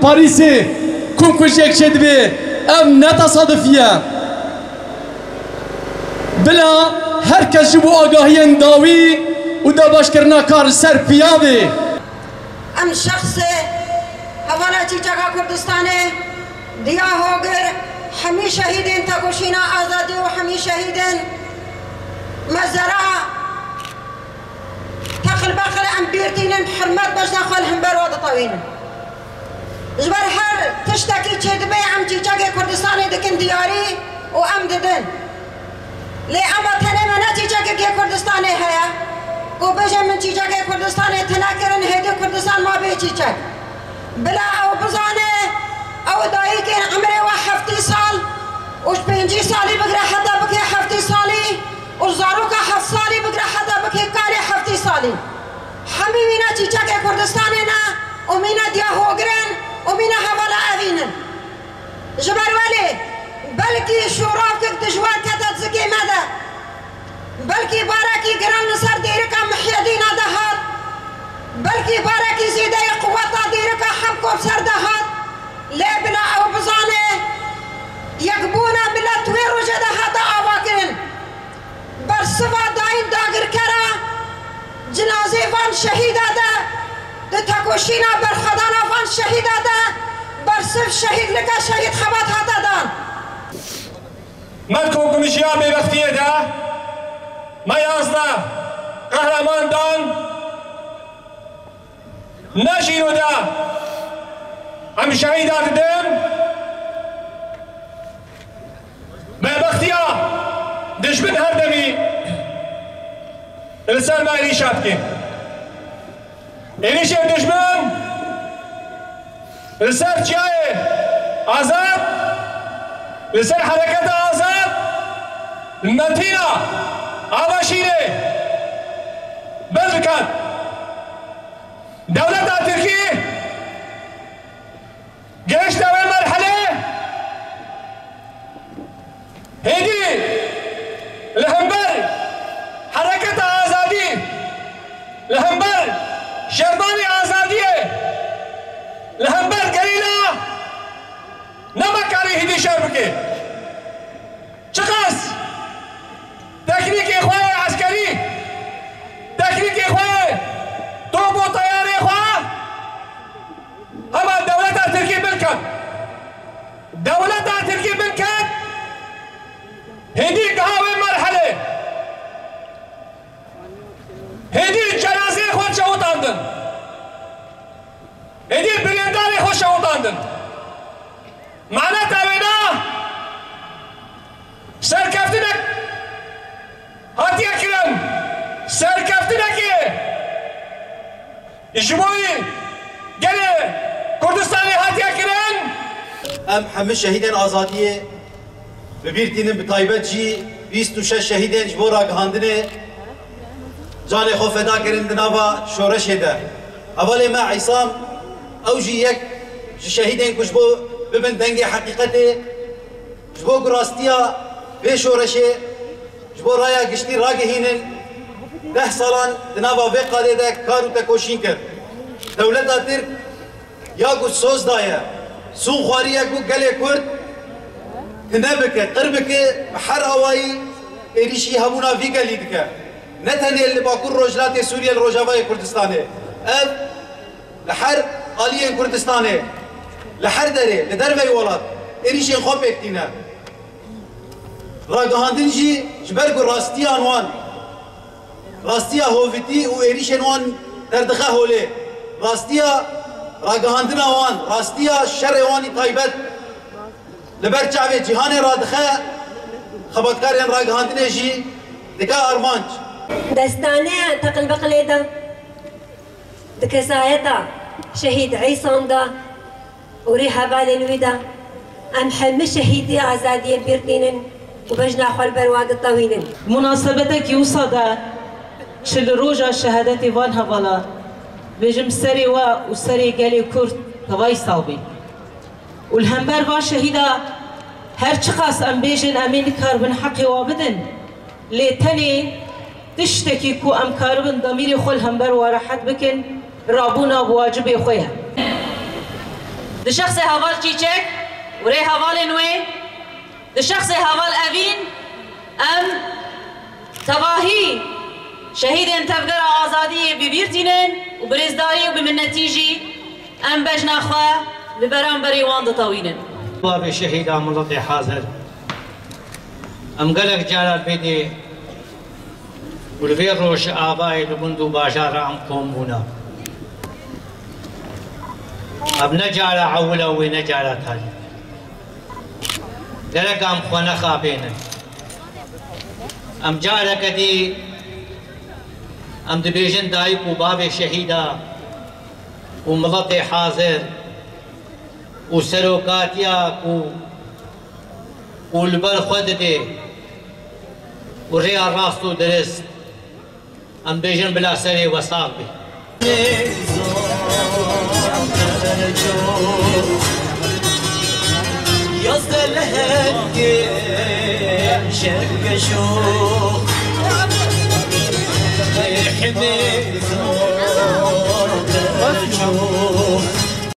پاریسی کم کجیک چه دوی ام نتصادفیه بلا هر کس جبو آگاهی انداوی و دا باش کرنا کار سر پیاوی ام شخص حوالا چی جگہ کردستانه دیا ہوگر ہمی شہیدین تا گوشینا آزادی و ہمی شہیدین مزرعہ تقل باقل ام بیرتین حرمت بجنا خوال هم برود طویل جبر هر تشتکی چه دبی ام چی جگہ کردستانه دکن دیاری و ام ددن لی اما تنه منا چی جگہ کردستانه ہے کو بجه من چی جگہ کردستانه تنا کرن هیدی کردستان ما بی چی چک بلا او بزانه او دایی که عمره و 7 سال وش 5 سالی بگره حدا بکی 7 سالی و زارو که 7 سالی بگره حدا بکی کاری 7 سالی همی مینا چی چک کردستانه نا و مینا دیا هوگرن و مینا حوالا اوینن جبر ولی بلکی شوراف که دجوار کتت زکی مده بلکی باراکی گران نصر دیرکا محیدینا دهات بلکی باراکی زیده قوتا دیرکا حمکوب سر دهات لی بلا او بزانه یکبونا بلا توی روژه دهات آوا کرن بر سوا داین داگر کرا جنازه وان شهید ده ده تکوشینا بر خدانا وان شهید ده بر صف شهید لکا شهید خبات هاتا دان من کو کمیشیا بی وقتیه ده ما یازده قهرمان دان نشیرو ده هم شهیدات دم به وقتیا دشمن هر دمی لسان ما ایشاد که ایش دشمن لسر چیه آزاد لسر حرکت آزاد نتینا آواشیره بلکن دولت ترکی گشت اول مرحله هیدی لهمبر حرکت آزادی لهمبر شربانی آزادیه لهمبر گریلا نمکاری هیدی شربکه چقاس تکنیک اخواه عسکری تکنیک اخواه توپ و طیار اخواه همه دولت ترکی بلکن دولت ترکی بلکن هندی قهوه مرحله هندی جنازه خود شهوتاندن هندی بریندار خود شهوتاندن معنی تابینا سرکفتنک هاتی اکرم سرکفتنکی اجموعی گله کردستانی هاتی اکرم ام همه شهیدان آزادیه ببیرتینم بطایبت جی 26 شهیدان جبورا گهاندنه جان خو فدا کرن دنابا شورش ده اولی ما عصام او جی یک شهیدان کش بو ببن دنگ حقیقته جبو راستیا به شورشه جبو رایا گشتی راگهینن 10 سالان دنابا به قاده ده کارو تکوشین کرد دولت ترک یا گو سوز دایه سون خواریا گو گله کرد هنبکه قربکه بحر هوایی ایریشی همونا وی گلی دکه نه تنه اللي باكون روجلات سوريا الروجافاي كردستاني اف لحر آليين كردستاني لحر داري لدربي ولاد ایریشی خوب اکتینه راگهاندن جی جبرگو راستی آنوان راستی هوفیتی و ایریش آنوان دردخه هوله راستی راگهاندن آوان راستی شر وانی طایبت لبر چاوه جهان رادخه خباتکارین راگهاندن جی دکا ارمانج دستانه تقل بقليدا دكسايتا شهيد عيسام دا وريها بالنويدا ام حلم شهيدي ازاديه بيرتينن وبجنا خال برواد الطويلن مناسبتك يوصدا شل روجا شهادتي وان هوالا بجم سري وسري قالي كرد هواي صابي والهمبر وا شهيدا هر چقاس ام بیجن امین کاربن حقی وابدن لیتنی تشتکی کو ام کاربن ضمیر خل هم بر وراحت بکن رابونا بواجب خویه ده شخص هوال چیچک و ری هوال نوی ده شخص هوال اوین ام تباهی شهید تبگر آزادی ببیرتینن و برزداری و بمنتیجی ام بجنا خواه لبران بری واند طوینن باب شهید ملت حاضر ام قلق جالات بيدي والغير روش آبائي لبندو باشارة ام قومونا اب نجالة عولا ونجالة تالي قلق ام خوانا خابينا ام جالة كدي ام دبيجن دايك وباب شهيدا وملت حاضر وسلوكاتيا والبر خود دي وريا راستو درست ام بيجن بلا سري وصاق بي يصدر لهنجي شرق شوق يحمي زور